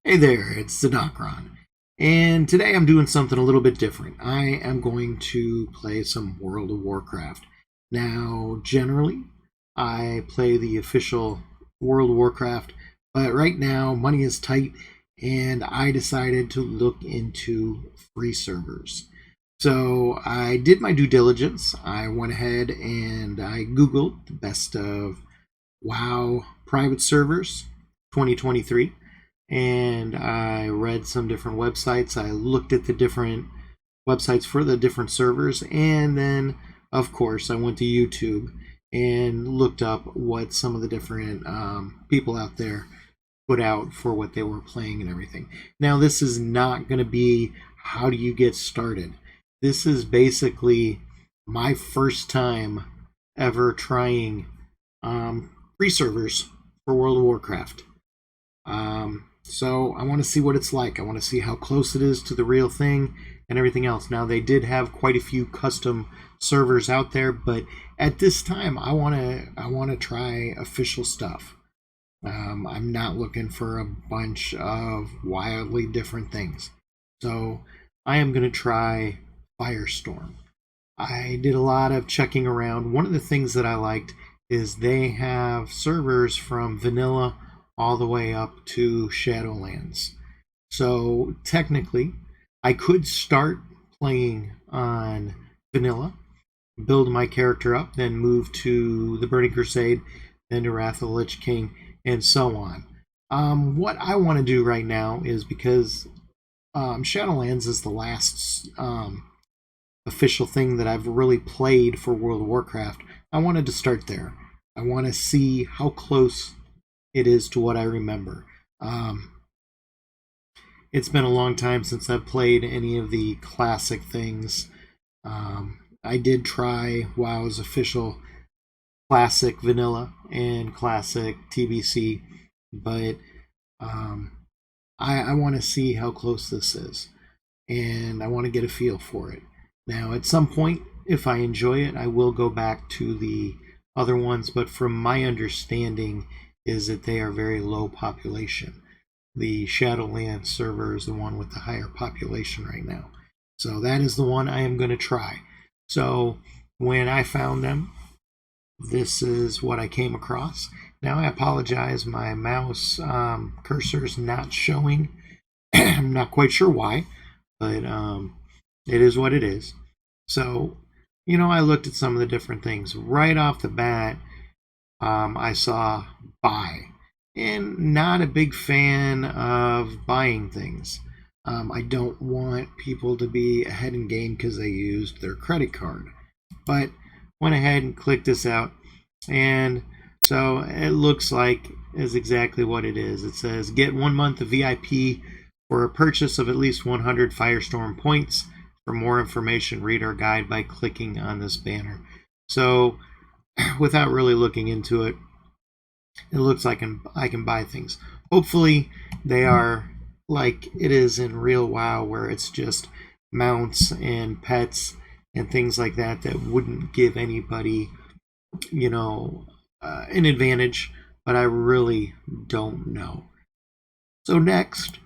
Hey there, it's Xenokron. And today I'm doing something a little bit different. I am going to play some World of Warcraft. Now, generally, I play the official World of Warcraft, but right now money is tight and I decided to look into free servers. So I did my due diligence. I went ahead and I Googled the best of WoW private servers 2023, and I read some different websites. I looked at the different websites for the different servers, and then, of course, I went to YouTube and looked up what some of the different people out there put out for what they were playing and everything. Now, this is not going to be how do you get started. This is basically my first time ever trying free servers for World of Warcraft. So I want to see what it's like. I want to see how close it is to the real thing and everything else. Now, they did have quite a few custom servers out there, but at this time I want to try official stuff. I'm not looking for a bunch of wildly different things. So I am going to try Firestorm. I did a lot of checking around. One of the things that I liked is they have servers from vanilla all the way up to Shadowlands. So technically, I could start playing on vanilla, build my character up, then move to the Burning Crusade, then to Wrath of the Lich King, and so on. What I want to do right now is, because Shadowlands is the last official thing that I've really played for World of Warcraft, I wanted to start there. I want to see how close it is to what I remember. It's been a long time since I've played any of the classic things. I did try WoW's official classic vanilla and classic TBC, but I want to see how close this is, and I want to get a feel for it. Now, at some point, if I enjoy it, I will go back to the other ones, but from my understanding is that they are very low population. The Shadowlands server is the one with the higher population right now. So that is the one I am going to try. So when I found them, this is what I came across. Now, I apologize, my mouse cursor is not showing. I'm not quite sure why, but it is what it is. So, I looked at some of the different things. Right off the bat, I saw buy, and not a big fan of buying things. I don't want people to be ahead in game because they used their credit card. But went ahead and clicked this out, and so it looks like is exactly what it is. It says get 1 month of VIP for a purchase of at least 100 Firestorm points. For more information, read our guide by clicking on this banner. So, without really looking into it, it looks like I can buy things. Hopefully, they are like it is in real WoW, where it's just mounts and pets and things like that wouldn't give anybody, an advantage. But I really don't know. So next,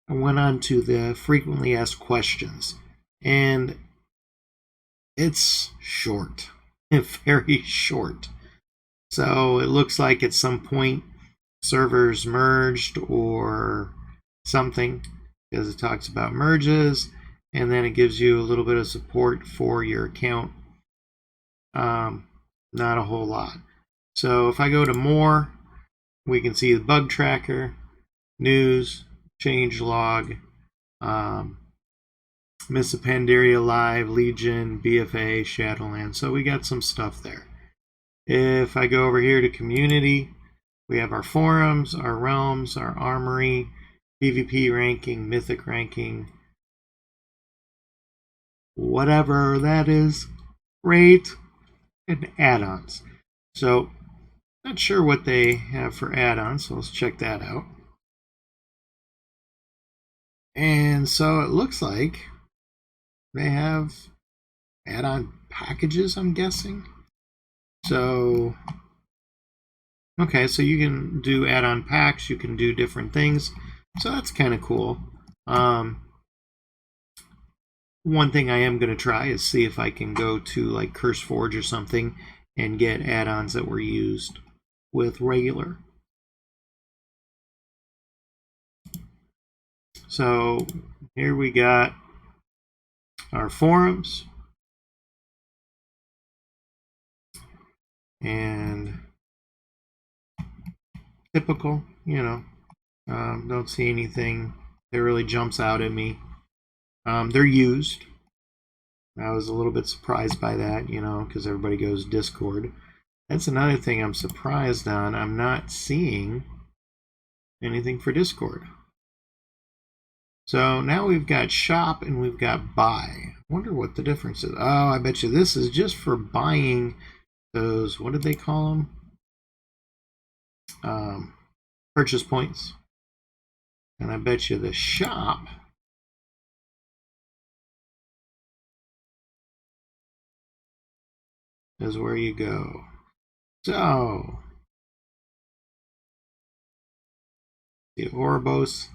I went on to the frequently asked questions. And it's short, very short. So it looks like at some point servers merged or something, because it talks about merges, and then it gives you a little bit of support for your account. Not a whole lot. So if I go to more, we can see the bug tracker, news, change log, Miss Pandaria Live, Legion, BFA, Shadowlands. So we got some stuff there. If I go over here to community, we have our forums, our realms, our armory, PvP ranking, mythic ranking, whatever that is, rate, and add-ons. So not sure what they have for add-ons, so let's check that out. And so it looks like they have add-on packages, I'm guessing. So, okay, so you can do add-on packs, you can do different things. So that's kind of cool. One thing I am going to try is see if I can go to like CurseForge or something and get add-ons that were used with regular. So here we got our forums, and typical, don't see anything that really jumps out at me. They're used. I was a little bit surprised by that, because everybody goes Discord. That's another thing I'm surprised on. I'm not seeing anything for Discord. So now we've got shop and we've got buy. I wonder what the difference is. Oh, I bet you this is just for buying those, what did they call them? Purchase points. And I bet you the shop is where you go. So, the Ouroboros.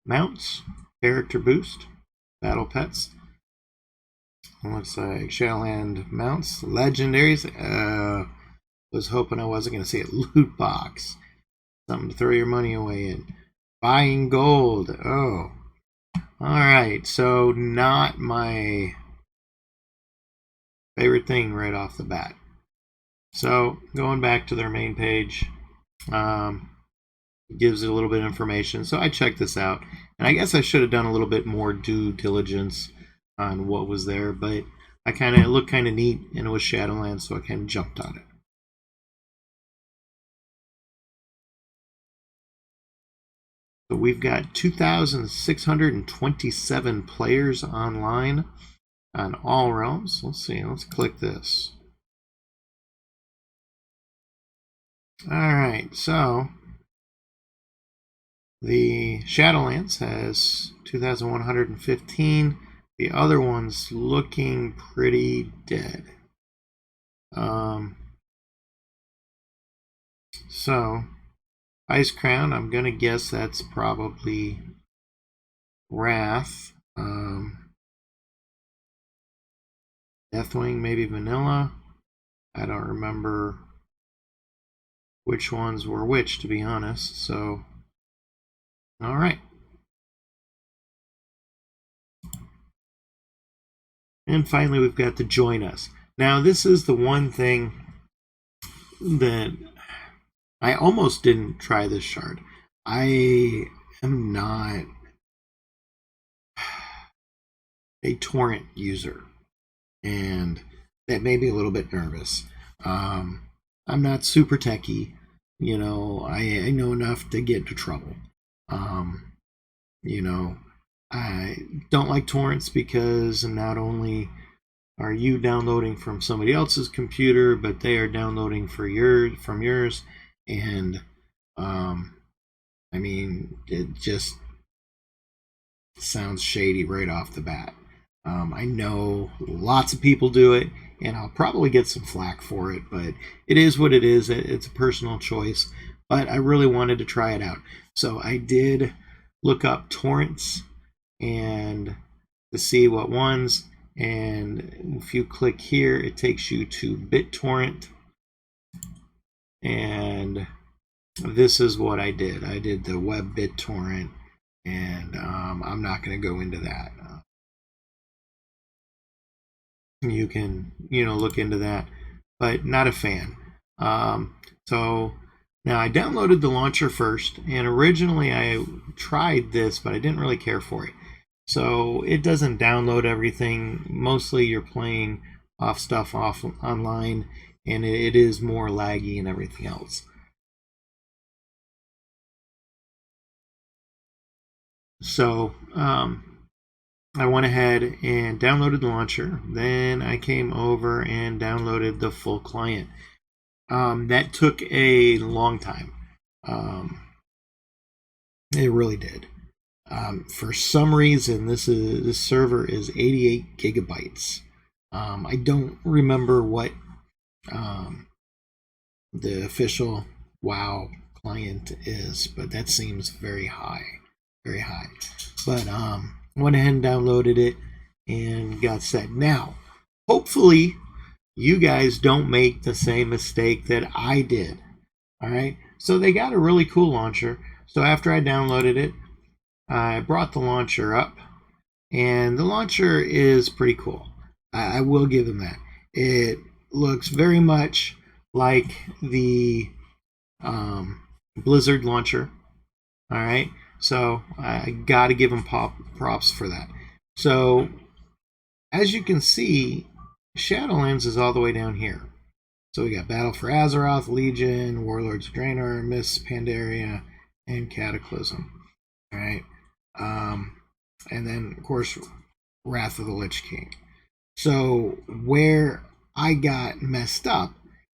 Mounts, character boost, battle pets. Looks like Shadowland mounts, legendaries. Was hoping I wasn't going to see a loot box. Something to throw your money away in. Buying gold. Oh. Alright, so not my favorite thing right off the bat. So, going back to their main page, gives it a little bit of information. So I checked this out, and I guess I should have done a little bit more due diligence on what was there, but it looked kind of neat, and it was Shadowlands, so I kind of jumped on it. So we've got 2,627 players online on all realms. Let's see, let's click this. Alright, so the Shadowlands has 2,115. The other one's looking pretty dead. So, Ice Crown, I'm going to guess that's probably Wrath. Deathwing, maybe Vanilla. I don't remember which ones were which, to be honest. So, alright. And finally, we've got the Join Us. Now, this is the one thing that I almost didn't try this shard. I am not a torrent user, and that made me a little bit nervous. I'm not super techie, I know enough to get into trouble. I don't like torrents because not only are you downloading from somebody else's computer, but they are downloading from yours, and it just sounds shady right off the bat. I know lots of people do it, and I'll probably get some flack for it, but it is what it is. It's a personal choice, but I really wanted to try it out. So I did look up torrents and to see what ones, and if you click here, it takes you to BitTorrent, and this is what I did. I did the web BitTorrent, and I'm not going to go into that. You can, look into that, but not a fan. So now I downloaded the launcher first, and originally I tried this, but I didn't really care for it. So it doesn't download everything. Mostly you're playing stuff online, and it is more laggy and everything else. So I went ahead and downloaded the launcher. Then I came over and downloaded the full client. That took a long time. It really did. For some reason, this server is 88 gigabytes. I don't remember what the official WoW client is, but that seems very high, very high. But went ahead and downloaded it and got set. Now, hopefully, you guys don't make the same mistake that I did. All right. So they got a really cool launcher. So after I downloaded it, I brought the launcher up, and the launcher is pretty cool. I will give them that. It looks very much like the Blizzard launcher. All right. So I got to give them props for that. So as you can see, Shadowlands is all the way down here. So we got Battle for Azeroth, Legion, Warlords of Draenor, Mists, Pandaria, and Cataclysm. All right. And then, of course, Wrath of the Lich King. So where I got messed up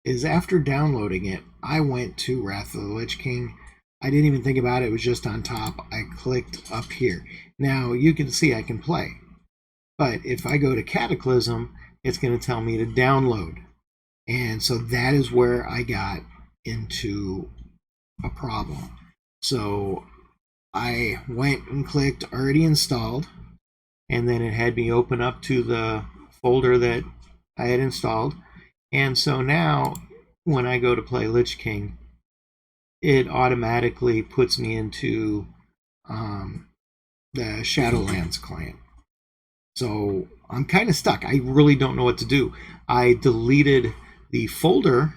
is after downloading it, I went to Wrath of the Lich King. I didn't even think about it. It was just on top. I clicked up here. Now, you can see I can play. But if I go to Cataclysm, it's going to tell me to download. And so that is where I got into a problem. So I went and clicked already installed, and then it had me open up to the folder that I had installed. And so now when I go to play Lich King, it automatically puts me into the Shadowlands client. So I'm kind of stuck. I really don't know what to do. I deleted the folder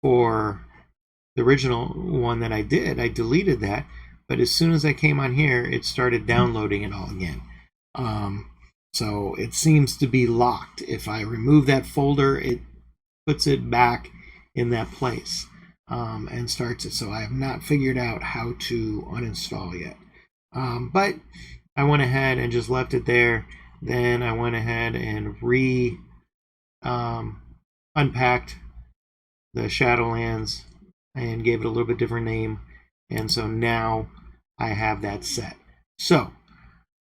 for the original one that I did. I deleted that, but as soon as I came on here, it started downloading it all again. So it seems to be locked. If I remove that folder, it puts it back in that place and starts it. So I have not figured out how to uninstall yet. But I went ahead and just left it there. Then I went ahead and unpacked the Shadowlands and gave it a little bit different name. And so now I have that set. So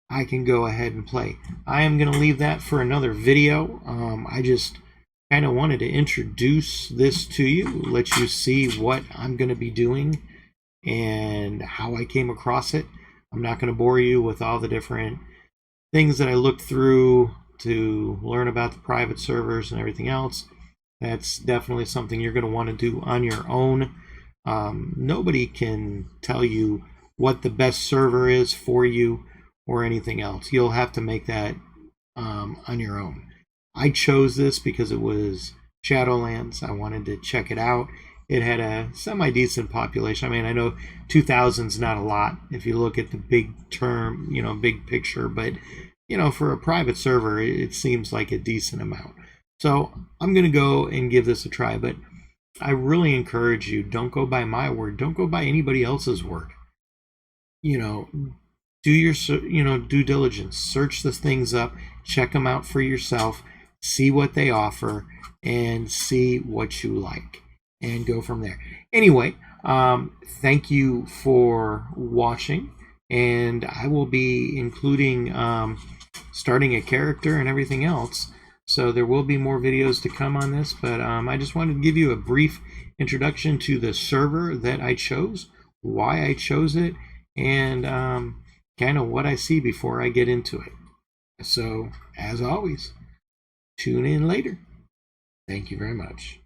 I can go ahead and play. I am going to leave that for another video. I just kind of wanted to introduce this to you, let you see what I'm going to be doing and how I came across it. I'm not going to bore you with all the different things that I looked through to learn about the private servers and everything else. That's definitely something you're going to want to do on your own. Nobody can tell you what the best server is for you or anything else. You'll have to make that on your own. I chose this because it was Shadowlands. I wanted to check it out. It had a semi-decent population. I mean, I know 2,000 is not a lot if you look at the big term, big picture, but for a private server, it seems like a decent amount. So I'm going to go and give this a try, but I really encourage you, don't go by my word. Don't go by anybody else's word. Do your due diligence. Search the things up, check them out for yourself, see what they offer, and see what you like, and go from there. Anyway, thank you for watching, and I will be including starting a character and everything else. So there will be more videos to come on this, but I just wanted to give you a brief introduction to the server that I chose, why I chose it, and kind of what I see before I get into it. So, as always, tune in later. Thank you very much.